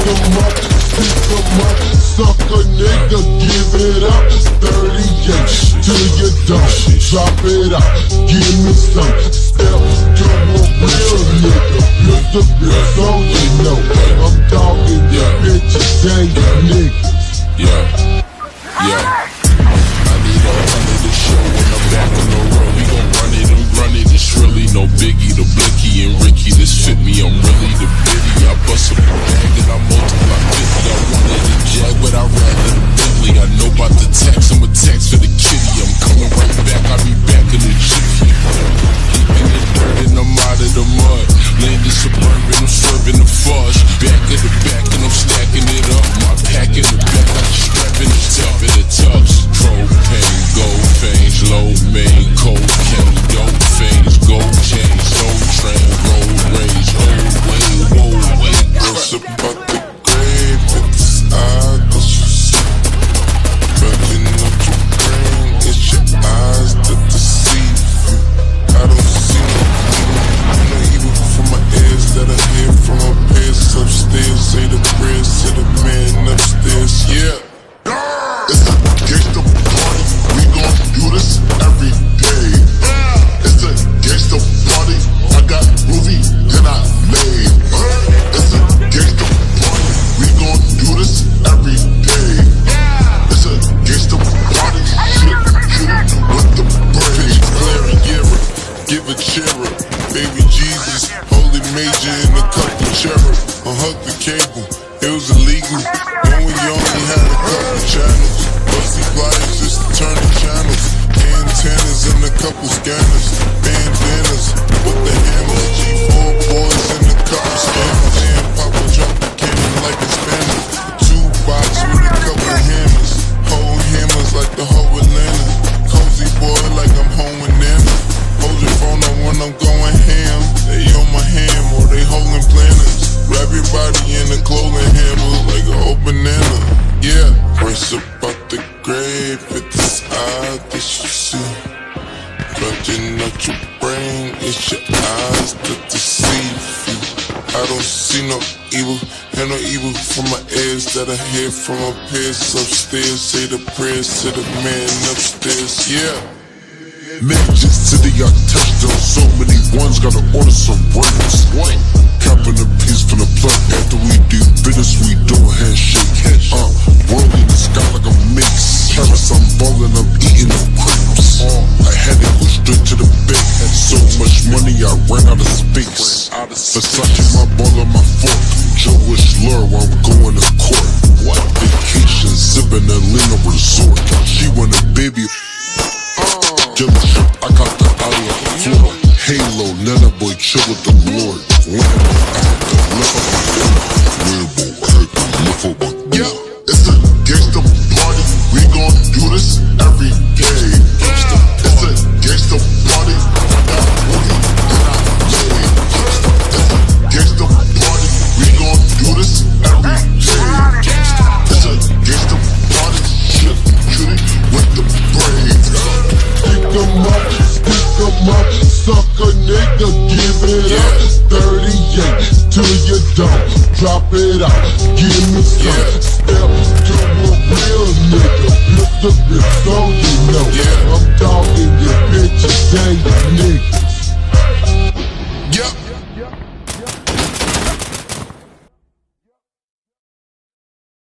'em up, pick 'em up, sucker nigga, give it up. 38 till you don't, drop it out, give me some. Step to a real nigga, build the real so you know. I'm talking your bitches ain't niggas. Yeah. I need 100 to show when I'm back on the road. We gon' run it and run it. It's really no biggie. The Blicky and Ricky, this fit me. I'm really the biddy. I bust up a bag and I multiply 50. I wanted a Jag, but I'd rather the Bentley. I know about the tax. I'm a tax for the kitty. I'm coming right back. I'll be back in the jiffy. Keeping it dirt and I'm out of the mud. Landing suburban, I'm serving the fudge. Back of the back and I'm stacking it up. My pack in the back, I'm strapping the top in the tubs. Propane, gold fangs, low main, cocaine, dope fangs, gold chains, soul train, road rage, old way, whoa, wait. What's about the grave? It's eyes that you see. Burning up your brain, it's your eyes that deceive you. I don't see no evil from my ears that I hear from my peers upstairs. Say the prayers to the man upstairs, yeah. It's a gangsta party, we gon' do this every day. It's a gangsta party, I got movie and I made. It's a gangsta party, we gon' do this every day. It's a gangsta party, shit, with the brain. Clara, give a cheer up, baby Jesus, holy major in a couple cherub. Hug the cable, it was illegal when we only had a couple channels. Busty pliers just to turn the channels. Antennas and a couple scanners. Bandanas with the hammers. G4 boys and a couple scammers. And Papa drop the cannon like a spanner. 2 box with a couple hammers. Whole hammers like the whole Atlanta. Cozy boy like I'm home with Nana. Hold your phone on when I'm going ham. They on my ham or they holding planners. Wrap your body in a clothing hammer like an old banana. Yeah, rinse about the grave, it's eyes that you see. Clutching out your brain, it's your eyes that deceive you. I don't see no evil, and no evil from my ears that I hear from my peers upstairs. Say the prayers to the man upstairs, yeah. Magic City, I touched on so many ones, gotta order some rings. Capping a piece from the plug after we do business, we don't handshake. World in the sky like a mix. Paris, I'm ballin', I'm eating the crepes. I had to go straight to the bank. Had so much money, I ran out of space. Versace, my ball on my fork. Jewish lure while I'm going to court. Vacation, sipping a Lena resort. She want a baby. Dealership, I got the out of the floor. Halo, Nana boy, chill with the Lord. Lambo, I had to lift up my door. Lambo, I had to lift up my door. Yeah, it's a gangsta party, we gon' do this every day. It's a gangsta party, I got money and I made. It's a gangsta party, we gon' do this every day. It's a gangsta party, shit, with the brains. Pick 'em up, sucker nigga, give it up. 38 till you don't, drop it out, give me some. Step to a real nigga, build the real so you know. I'm talking your bitches ain't niggas. Yep.